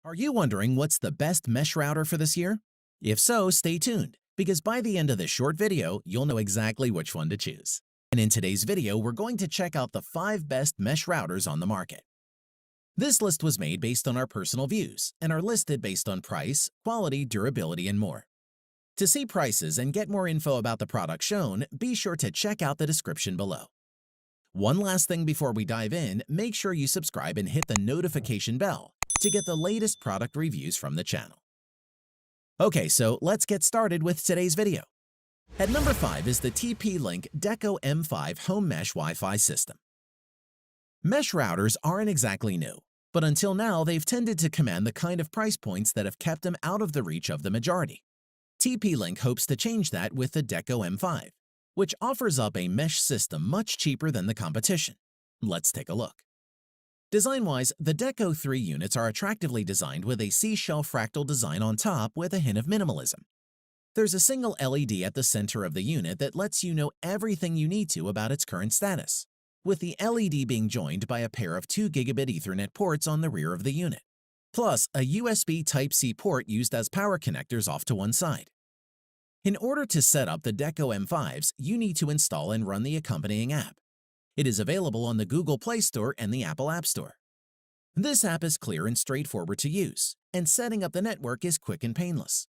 Are you wondering what's the best mesh router for this year? If so, stay tuned, because by the end of this short video, you'll know exactly which one to choose. And in today's video, we're going to check out the 5 best mesh routers on the market. This list was made based on our personal views and are listed based on price, quality, durability, and more. To see prices and get more info about the product shown, be sure to check out the description below. One last thing before we dive in, make sure you subscribe and hit the notification bell to get the latest product reviews from the channel. Okay, so let's get started with today's video. At number 5 is the TP-Link Deco M5 Home Mesh Wi-Fi System. Mesh routers aren't exactly new, but until now they've tended to command the kind of price points that have kept them out of the reach of the majority. TP-Link hopes to change that with the Deco M5, which offers up a mesh system much cheaper than the competition. Let's take a look. Design-wise, the Deco 3 units are attractively designed with a seashell fractal design on top with a hint of minimalism. There's a single LED at the center of the unit that lets you know everything you need to about its current status, with the LED being joined by a pair of 2 gigabit Ethernet ports on the rear of the unit, plus a USB Type-C port used as power connectors off to one side. In order to set up the Deco M5s, you need to install and run the accompanying app. It is available on the Google Play Store and the Apple App Store. This app is clear and straightforward to use, and setting up the network is quick and painless.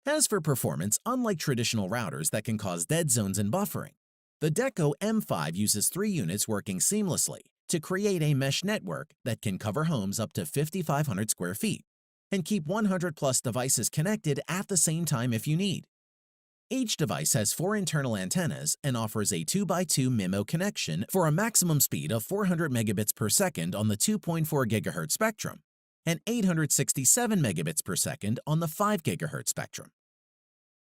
As for performance, unlike traditional routers that can cause dead zones and buffering, the Deco M5 uses 3 units working seamlessly to create a mesh network that can cover homes up to 5,500 square feet and keep 100 plus devices connected at the same time if you need. Each device has 4 internal antennas and offers a 2x2 MIMO connection for a maximum speed of 400 megabits per second on the 2.4 GHz spectrum and 867 megabits per second on the 5 GHz spectrum.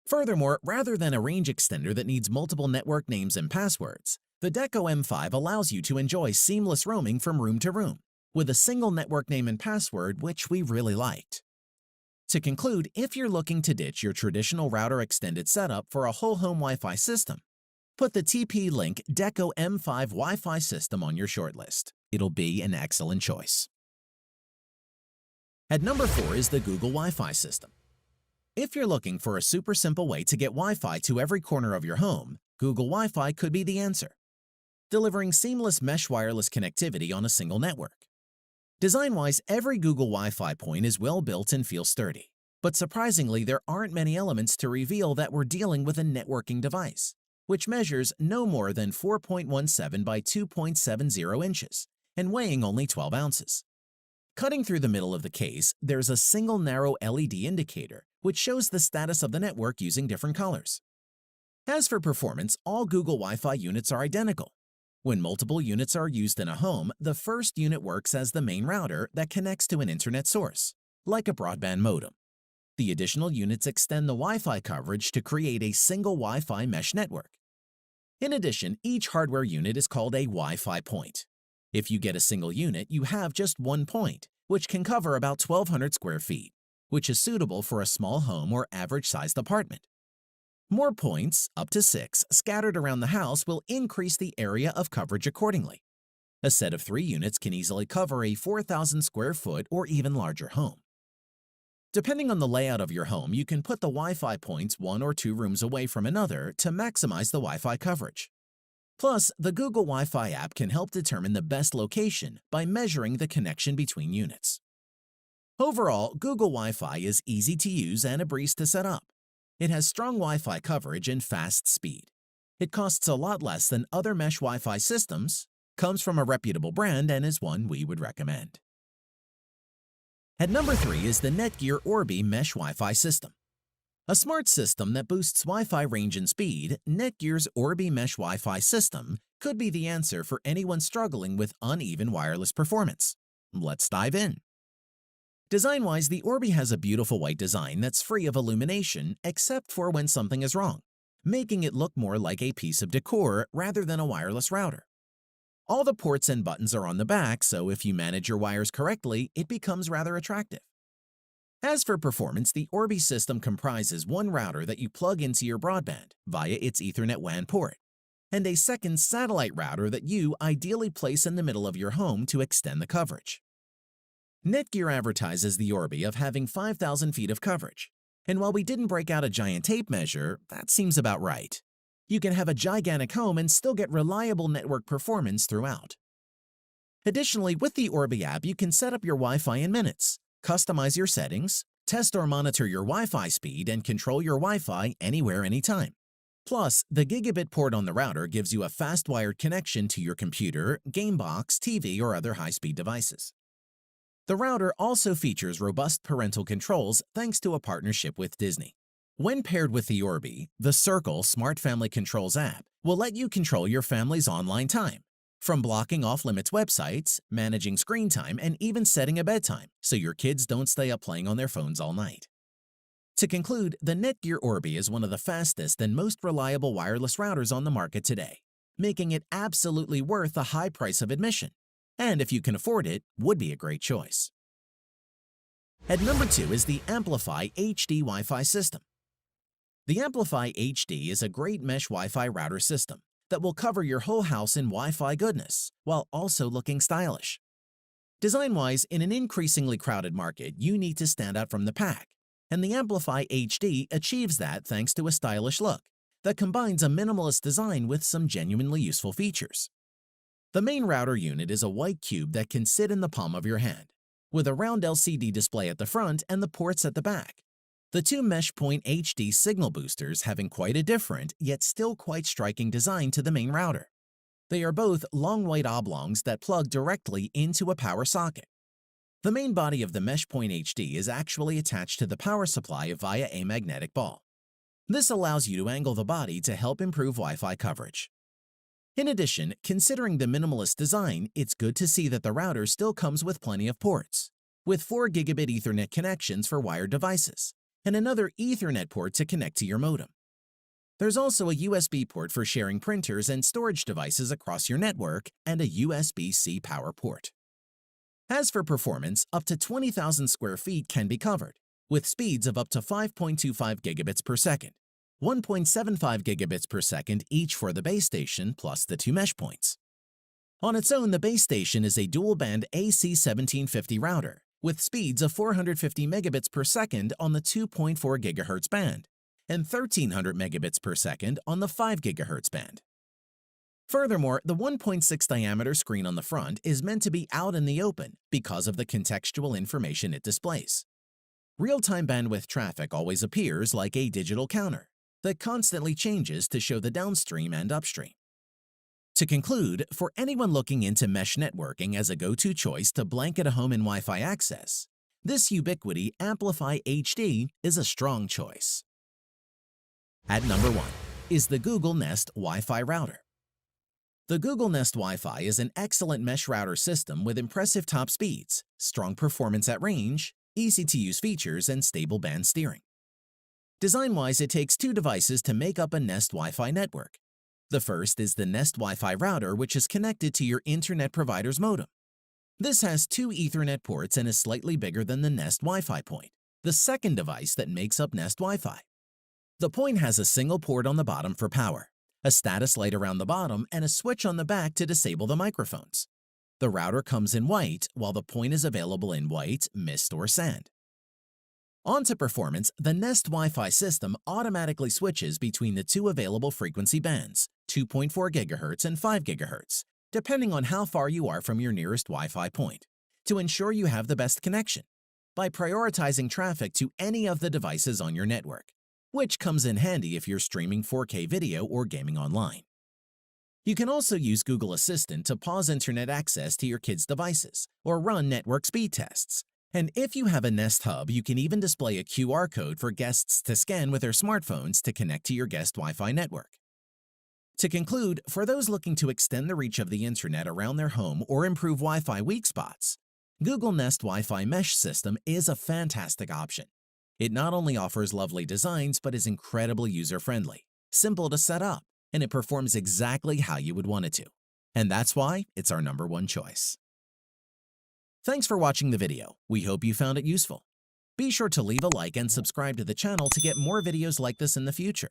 Furthermore, rather than a range extender that needs multiple network names and passwords, the Deco M5 allows you to enjoy seamless roaming from room to room with a single network name and password, which we really liked. To conclude, if you're looking to ditch your traditional router extended setup for a whole home Wi-Fi system, put the TP-Link Deco M5 Wi-Fi system on your shortlist. It'll be an excellent choice. At number 4 is the Google Wi-Fi system. If you're looking for a super simple way to get Wi-Fi to every corner of your home, Google Wi-Fi could be the answer, delivering seamless mesh wireless connectivity on a single network. Design-wise, every Google Wi-Fi point is well built and feels sturdy, but surprisingly, there aren't many elements to reveal that we're dealing with a networking device, which measures no more than 4.17 by 2.70 inches and weighing only 12 ounces. Cutting through the middle of the case, there's a single narrow LED indicator, which shows the status of the network using different colors. As for performance, all Google Wi-Fi units are identical. When multiple units are used in a home, the first unit works as the main router that connects to an internet source, like a broadband modem. The additional units extend the Wi-Fi coverage to create a single Wi-Fi mesh network. In addition, each hardware unit is called a Wi-Fi point. If you get a single unit, you have just one point, which can cover about 1,200 square feet, which is suitable for a small home or average-sized apartment. More points, up to 6, scattered around the house will increase the area of coverage accordingly. A set of 3 units can easily cover a 4,000 square foot or even larger home. Depending on the layout of your home, you can put the Wi-Fi points 1 or 2 rooms away from another to maximize the Wi-Fi coverage. Plus, the Google Wi-Fi app can help determine the best location by measuring the connection between units. Overall, Google Wi-Fi is easy to use and a breeze to set up. It has strong Wi-Fi coverage and fast speed. It costs a lot less than other mesh Wi-Fi systems, comes from a reputable brand, and is one we would recommend. At number 3 is the Netgear Orbi Mesh Wi-Fi System. A smart system that boosts Wi-Fi range and speed, Netgear's Orbi Mesh Wi-Fi System could be the answer for anyone struggling with uneven wireless performance. Let's dive in. Design-wise, the Orbi has a beautiful white design that's free of illumination except for when something is wrong, making it look more like a piece of decor rather than a wireless router. All the ports and buttons are on the back, so if you manage your wires correctly, it becomes rather attractive. As for performance, the Orbi system comprises one router that you plug into your broadband via its Ethernet WAN port, and a second satellite router that you ideally place in the middle of your home to extend the coverage. Netgear advertises the Orbi of having 5,000 feet of coverage. And while we didn't break out a giant tape measure, that seems about right. You can have a gigantic home and still get reliable network performance throughout. Additionally, with the Orbi app, you can set up your Wi-Fi in minutes, customize your settings, test or monitor your Wi-Fi speed, and control your Wi-Fi anywhere, anytime. Plus, the gigabit port on the router gives you a fast wired connection to your computer, game box, TV, or other high-speed devices. The router also features robust parental controls thanks to a partnership with Disney. When paired with the Orbi, the Circle Smart Family Controls app will let you control your family's online time, from blocking off-limits websites, managing screen time, and even setting a bedtime so your kids don't stay up playing on their phones all night. To conclude, the Netgear Orbi is one of the fastest and most reliable wireless routers on the market today, making it absolutely worth the high price of admission. And if you can afford it, would be a great choice. At number 2 is the Amplify HD Wi-Fi system. The Amplify HD is a great mesh Wi-Fi router system that will cover your whole house in Wi-Fi goodness while also looking stylish. Design-wise, in an increasingly crowded market, you need to stand out from the pack, and the Amplify HD achieves that thanks to a stylish look that combines a minimalist design with some genuinely useful features. The main router unit is a white cube that can sit in the palm of your hand, with a round LCD display at the front and the ports at the back. The two MeshPoint HD signal boosters having quite a different, yet still quite striking design to the main router. They are both long white oblongs that plug directly into a power socket. The main body of the MeshPoint HD is actually attached to the power supply via a magnetic ball. This allows you to angle the body to help improve Wi-Fi coverage. In addition, considering the minimalist design, it's good to see that the router still comes with plenty of ports, with 4 gigabit Ethernet connections for wired devices, and another Ethernet port to connect to your modem. There's also a USB port for sharing printers and storage devices across your network and a USB-C power port. As for performance, up to 20,000 square feet can be covered, with speeds of up to 5.25 gigabits per second, 1.75 gigabits per second each for the base station plus the 2 mesh points. On its own, the base station is a dual-band AC1750 router with speeds of 450 megabits per second on the 2.4 GHz band and 1300 megabits per second on the 5 GHz band. Furthermore, the 1.6 diameter screen on the front is meant to be out in the open because of the contextual information it displays. Real-time bandwidth traffic always appears like a digital counter that constantly changes to show the downstream and upstream. To conclude, for anyone looking into mesh networking as a go-to choice to blanket a home in Wi-Fi access, this Ubiquiti Amplify HD is a strong choice. At number 1 is the Google Nest Wi-Fi router. The Google Nest Wi-Fi is an excellent mesh router system with impressive top speeds, strong performance at range, easy-to-use features, and stable band steering. Design-wise, it takes 2 devices to make up a Nest Wi-Fi network. The first is the Nest Wi-Fi router, which is connected to your internet provider's modem. This has 2 Ethernet ports and is slightly bigger than the Nest Wi-Fi point, the second device that makes up Nest Wi-Fi. The point has a single port on the bottom for power, a status light around the bottom, and a switch on the back to disable the microphones. The router comes in white, while the point is available in white, mist, or sand. On to performance, the Nest Wi-Fi system automatically switches between the 2 available frequency bands, 2.4 GHz and 5 GHz, depending on how far you are from your nearest Wi-Fi point, to ensure you have the best connection, by prioritizing traffic to any of the devices on your network, which comes in handy if you're streaming 4K video or gaming online. You can also use Google Assistant to pause internet access to your kids' devices or run network speed tests. And if you have a Nest Hub, you can even display a QR code for guests to scan with their smartphones to connect to your guest Wi-Fi network. To conclude, for those looking to extend the reach of the internet around their home or improve Wi-Fi weak spots, Google Nest Wi-Fi Mesh System is a fantastic option. It not only offers lovely designs, but is incredibly user-friendly, simple to set up, and it performs exactly how you would want it to. And that's why it's our number 1 choice. Thanks for watching the video. We hope you found it useful. Be sure to leave a like and subscribe to the channel to get more videos like this in the future.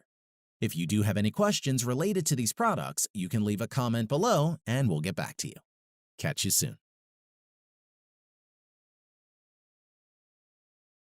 If you do have any questions related to these products, you can leave a comment below and we'll get back to you. Catch you soon.